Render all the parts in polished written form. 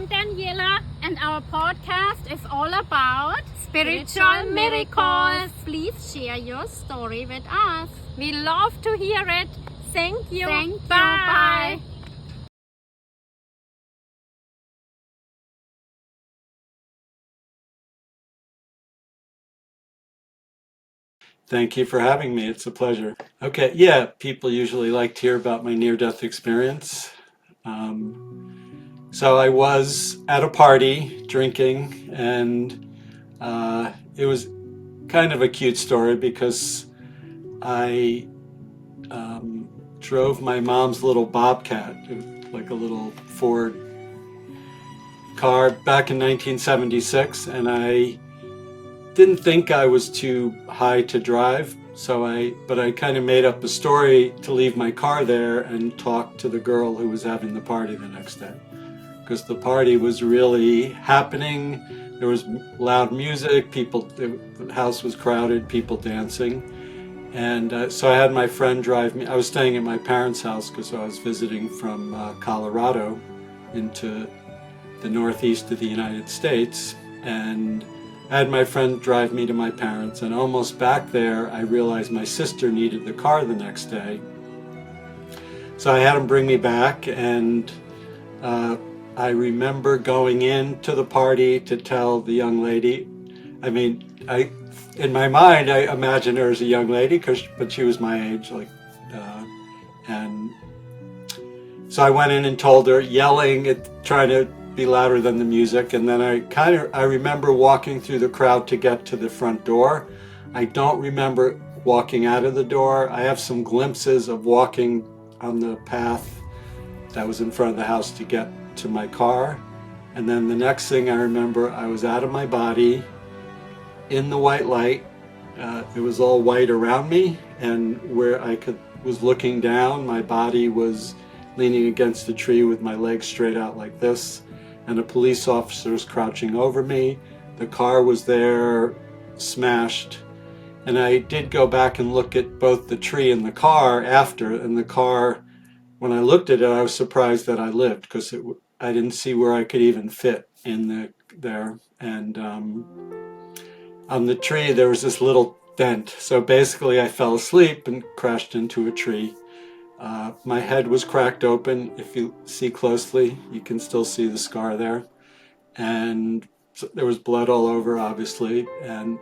I'm Daniela, and our podcast is all about spiritual miracles. Please share your story with us. We love to hear it. Thank you. Thank you. Bye. Thank you for having me. It's a pleasure. Okay, yeah, people usually like to hear about my near-death experience. So I was at a party drinking, and it was kind of a cute story because I drove my mom's little Bobcat, it was like a little Ford car back in 1976, and I didn't think I was too high to drive, but I kind of made up a story to leave my car there and talk to the girl who was having the party the next day. Because the party was really happening, there was loud music, the house was crowded, people dancing. And so I had my friend drive me. I was staying at my parents' house because I was visiting from Colorado into the northeast of the United States. And I had my friend drive me to my parents, and almost back there, I realized my sister needed the car the next day. So I had him bring me back, and I remember going into the party to tell the young lady. I mean, in my mind, I imagined her as a young lady, but she was my age, and so I went in and told her, yelling, trying to be louder than the music, and then I remember walking through the crowd to get to the front door. I don't remember walking out of the door. I have some glimpses of walking on the path that was in front of the house to get to my car, and then the next thing I remember, I was out of my body in the white light. It was all white around me, and where was looking down, my body was leaning against a tree with my legs straight out like this, and a police officer was crouching over me. The car was there, smashed, and I did go back and look at both the tree and the car after, and the car, when I looked at it, I was surprised that I lived, because I didn't see where I could even fit in there. And on the tree there was this little dent, so basically I fell asleep and crashed into a tree. My head was cracked open. If you see closely, you can still see the scar there, and there was blood all over, obviously, and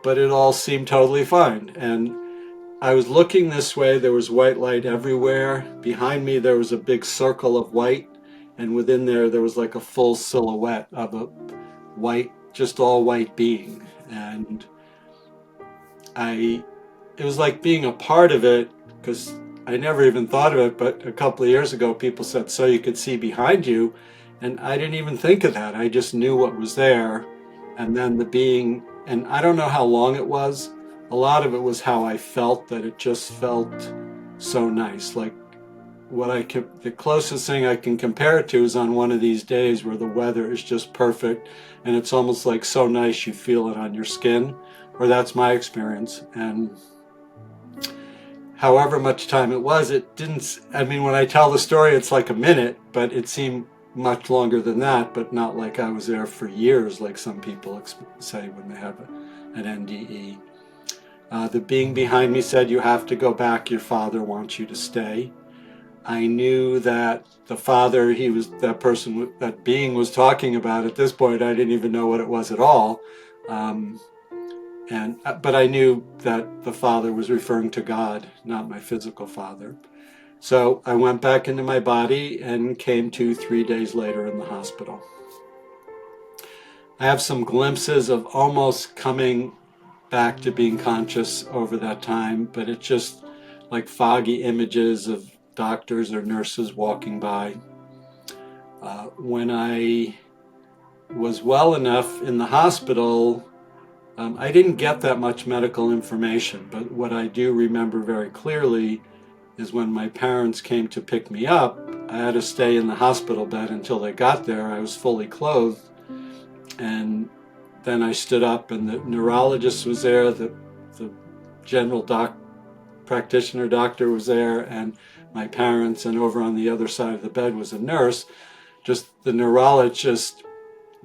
but it all seemed totally fine. And I was looking this way, there was white light everywhere. Behind me there was a big circle of white, and within there was like a full silhouette of a white, just all white being. And it was like being a part of it, because I never even thought of it, but a couple of years ago people said, so you could see behind you, and I didn't even think of that. I just knew what was there. And then the being, and I don't know how long it was, a lot of it was how I felt, that it just felt so nice. Like the closest thing I can compare it to is on one of these days where the weather is just perfect and it's almost like so nice you feel it on your skin, or that's my experience. And however much time it was, it didn't, I mean, when I tell the story, it's like a minute, but it seemed much longer than that, but not like I was there for years, like some people say when they have an NDE. The being behind me said, you have to go back, your father wants you to stay. I knew that the father, that being was talking about, at this point, I didn't even know what it was at all. But I knew that the father was referring to God, not my physical father. So I went back into my body and came to 3 days later in the hospital. I have some glimpses of almost coming back to being conscious over that time, but it's just like foggy images of doctors or nurses walking by. When I was well enough in the hospital, I didn't get that much medical information, but what I do remember very clearly is when my parents came to pick me up, I had to stay in the hospital bed until they got there. I was fully clothed, and then I stood up, and the neurologist was there, the general practitioner doctor was there, and my parents, and over on the other side of the bed was a nurse. just the neurologist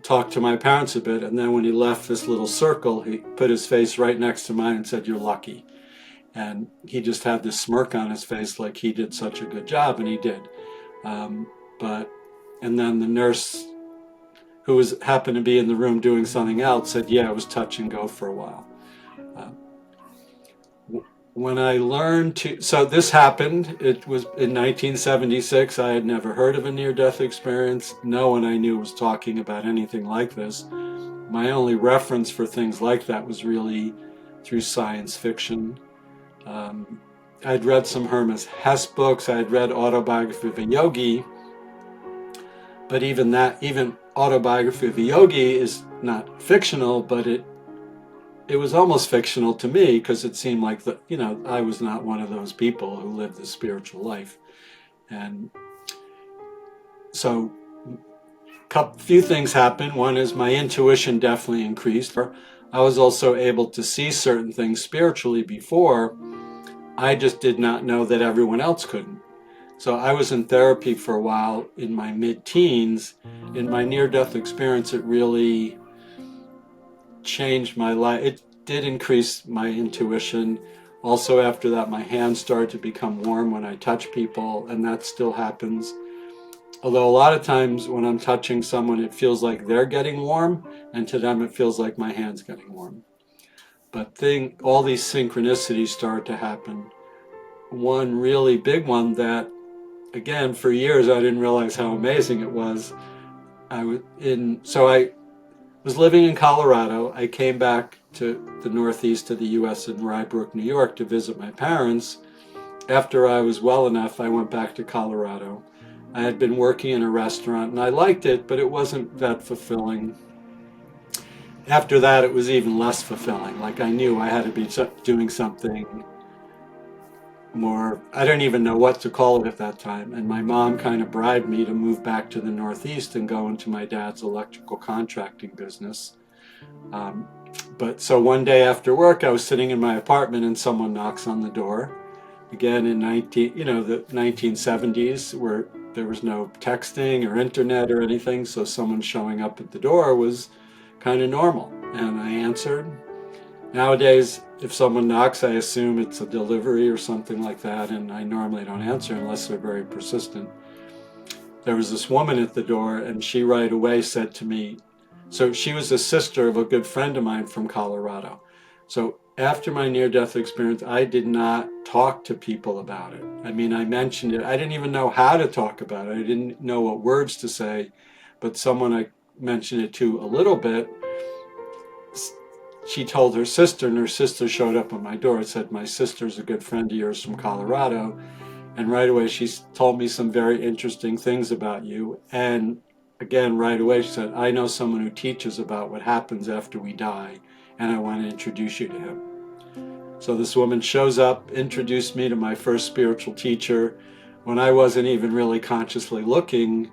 talked to my parents a bit, and then when he left this little circle, he put his face right next to mine and said, "You're lucky." And he just had this smirk on his face like he did such a good job, and he did. And then the nurse who happened to be in the room doing something else said, "Yeah, it was touch and go for a while." When I learned so this happened, it was in 1976. I had never heard of a near-death experience. No one I knew was talking about anything like this. My only reference for things like that was really through science fiction. I'd read some Hermes Hess books. I had read Autobiography of a Yogi, but even Autobiography of a Yogi is not fictional, but it was almost fictional to me because it seemed like I was not one of those people who lived a spiritual life. And so a few things happened. One is my intuition definitely increased. I was also able to see certain things spiritually before. I just did not know that everyone else couldn't. So I was in therapy for a while in my mid-teens. In my near-death experience, it really changed my life. It did increase my intuition. Also, after that, my hands started to become warm when I touch people, and that still happens. Although a lot of times when I'm touching someone, it feels like they're getting warm, and to them it feels like my hand's getting warm. But all these synchronicities start to happen. One really big one that, again, for years I didn't realize how amazing it was. I was living in Colorado. I came back to the northeast of the U.S. in Rybrook, New York to visit my parents. After I was well enough, I went back to Colorado. I had been working in a restaurant and I liked it, but it wasn't that fulfilling. After that, it was even less fulfilling. Like I knew I had to be doing something more, I don't even know what to call it at that time. And my mom kind of bribed me to move back to the Northeast and go into my dad's electrical contracting business. But so one day after work, I was sitting in my apartment and someone knocks on the door. Again, in the 1970s, where there was no texting or internet or anything, so someone showing up at the door was kind of normal. And I answered. Nowadays, if someone knocks, I assume it's a delivery or something like that, and I normally don't answer unless they're very persistent. There was this woman at the door, and she right away said to me, so she was a sister of a good friend of mine from Colorado. So after my near-death experience, I did not talk to people about it. I mean, I mentioned it. I didn't even know how to talk about it. I didn't know what words to say, but someone I mentioned it to a little bit, she told her sister, and her sister showed up at my door and said, "My sister's a good friend of yours from Colorado." And right away, she told me some very interesting things about you. And again, right away, she said, "I know someone who teaches about what happens after we die, and I want to introduce you to him." So this woman shows up, introduced me to my first spiritual teacher when I wasn't even really consciously looking,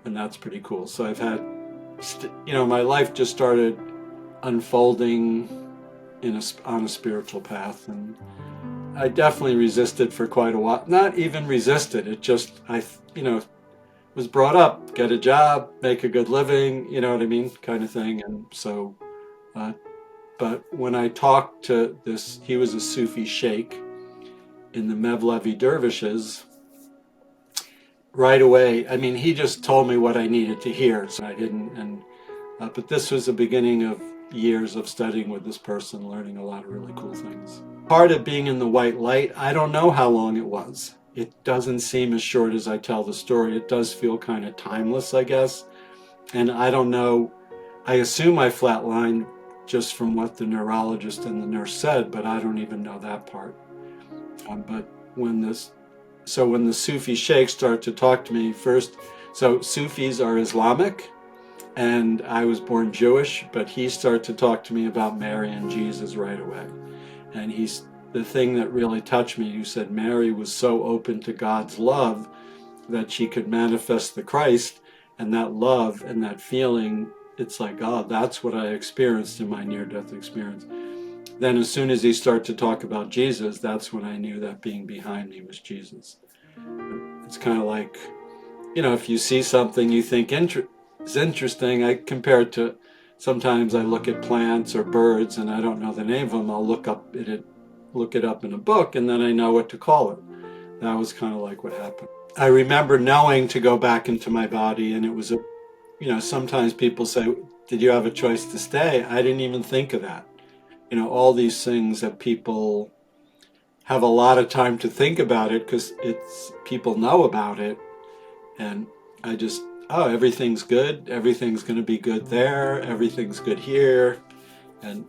and that's pretty cool. So I've had, my life just started unfolding on a spiritual path, and I definitely resisted for quite a while. Not even resisted, it just, was brought up, get a job, make a good living, you know what I mean, kind of thing. And so, but when I talked to this, he was a Sufi sheikh in the Mevlevi dervishes, right away, I mean, he just told me what I needed to hear, so I didn't, but this was the beginning of years of studying with this person, learning a lot of really cool things. Part of being in the white light, I don't know how long it was. It doesn't seem as short as I tell the story. It does feel kind of timeless, I guess. And I don't know, I assume I flatlined just from what the neurologist and the nurse said, but I don't even know that part. But when the Sufi sheikhs start to talk to me first, so Sufis are Islamic, and I was born Jewish, but he started to talk to me about Mary and Jesus right away. And the thing that really touched me, he said Mary was so open to God's love that she could manifest the Christ, and that love and that feeling, it's like, oh, that's what I experienced in my near-death experience. Then as soon as he started to talk about Jesus, that's when I knew that being behind me was Jesus. It's kind of like if you see something you think is interesting, I compare it to, sometimes I look at plants or birds and I don't know the name of them. I'll look it up in a book, and then I know what to call it. That was kind of like what happened. I remember knowing to go back into my body, and it was sometimes people say, did you have a choice to stay? I didn't even think of that. All these things that people have a lot of time to think about it because people know about it. And I just, everything's good. Everything's going to be good there. Everything's good here. And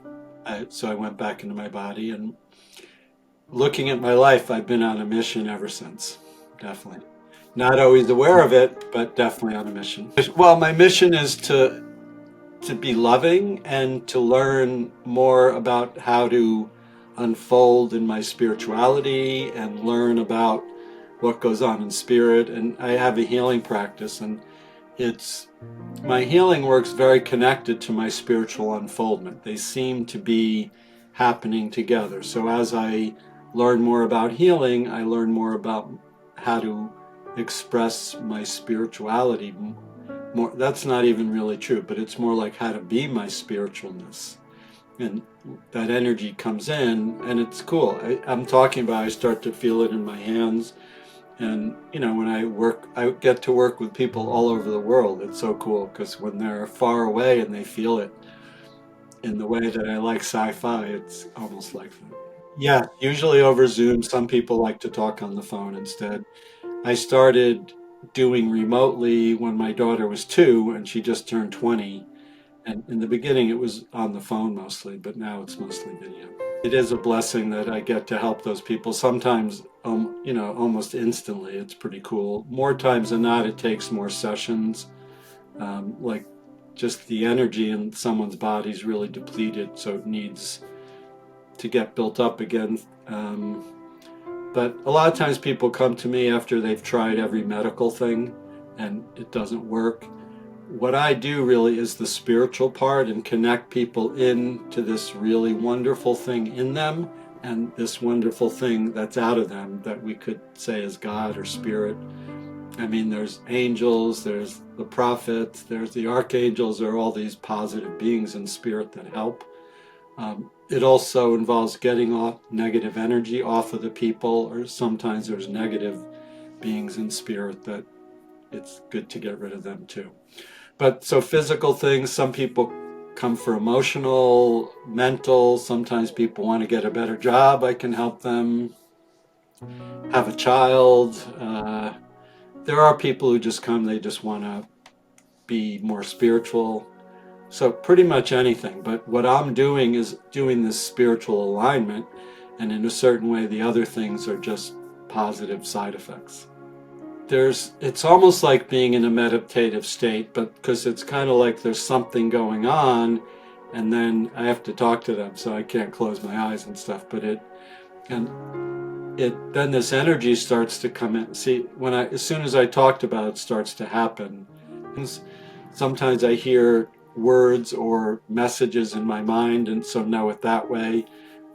so I went back into my body, and looking at my life, I've been on a mission ever since. Definitely. Not always aware of it, but definitely on a mission. Well, my mission is to be loving and to learn more about how to unfold in my spirituality and learn about what goes on in spirit. And I have a healing practice, and my healing work's very connected to my spiritual unfoldment. They seem to be happening together. So as I learn more about healing, I learn more about how to express my spirituality more. That's not even really true, but it's more like how to be my spiritualness. And that energy comes in, and it's cool. I'm talking about, I start to feel it in my hands. And, when I get to work with people all over the world. It's so cool because when they're far away and they feel it in the way that I like sci-fi, it's almost like that. Yeah, usually over Zoom. Some people like to talk on the phone instead. I started doing remotely when my daughter was 2 and she just turned 20. And in the beginning, it was on the phone mostly, but now it's mostly video. It is a blessing that I get to help those people. Sometimes, almost instantly. It's pretty cool. More times than not, it takes more sessions. Like just the energy in someone's body is really depleted, so it needs to get built up again. But a lot of times people come to me after they've tried every medical thing and it doesn't work. What I do really is the spiritual part and connect people into this really wonderful thing in them and this wonderful thing that's out of them that we could say is God or spirit. I mean, there's angels, there's the prophets, there's the archangels, there are all these positive beings in spirit that help. It also involves getting off negative energy off of the people, or sometimes there's negative beings in spirit that it's good to get rid of them too. But so physical things, some people come for emotional, mental, sometimes people want to get a better job, I can help them. Have a child. There are people who just come, they just want to be more spiritual. So pretty much anything. But what I'm doing is doing this spiritual alignment, and in a certain way the other things are just positive side effects. It's almost like being in a meditative state, but because it's kind of like there's something going on, and then I have to talk to them, so I can't close my eyes and stuff. But then this energy starts to come in. See, as soon as I talked about it, it starts to happen. Sometimes I hear words or messages in my mind, and so know it that way.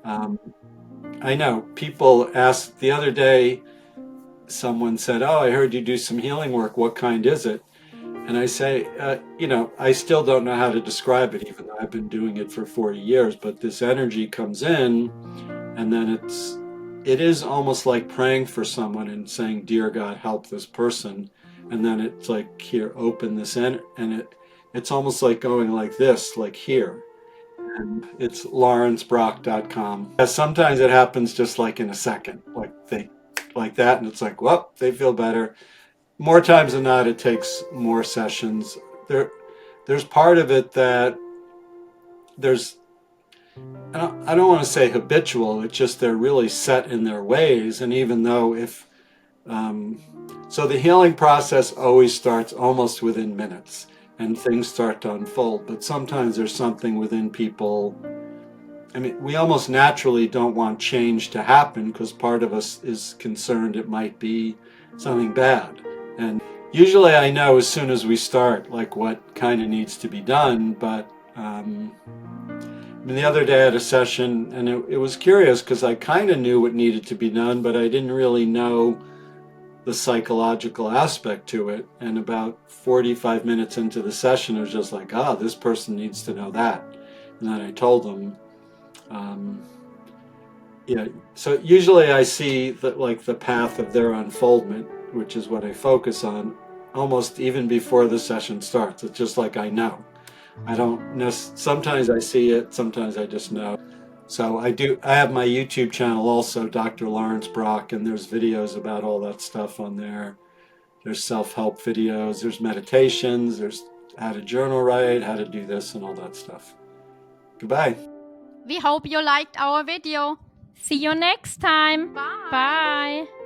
I know people asked the other day, someone said, "Oh, I heard you do some healing work. What kind is it?" And I say, I still don't know how to describe it, even though I've been doing it for 40 years. But this energy comes in, and then it is almost like praying for someone and saying, "Dear God, help this person." And then it's like, here, open this and it's almost like going like this, like here. And it's lawrencebrock.com. Sometimes it happens just like in a second, like that, and it's like, well, they feel better. More times than not, it takes more sessions. There's part of it that I don't want to say habitual. It's just they're really set in their ways, and even though so the healing process always starts almost within minutes, and things start to unfold. But sometimes there's something within people. I mean, we almost naturally don't want change to happen because part of us is concerned it might be something bad. And usually I know as soon as we start, like what kind of needs to be done. But the other day I had a session, and it was curious because I kind of knew what needed to be done, but I didn't really know the psychological aspect to it. And about 45 minutes into the session, it was just like, this person needs to know that. And then I told them, so usually I see the path of their unfoldment, which is what I focus on, almost even before the session starts. It's just like I know. I don't know. Sometimes I see it, sometimes I just know. So I have my YouTube channel also, Dr. Lawrence Brock, and there's videos about all that stuff on there. There's self-help videos, there's meditations, there's how to journal write, how to do this and all that stuff. Goodbye. We hope you liked our video. See you next time. Bye. Bye.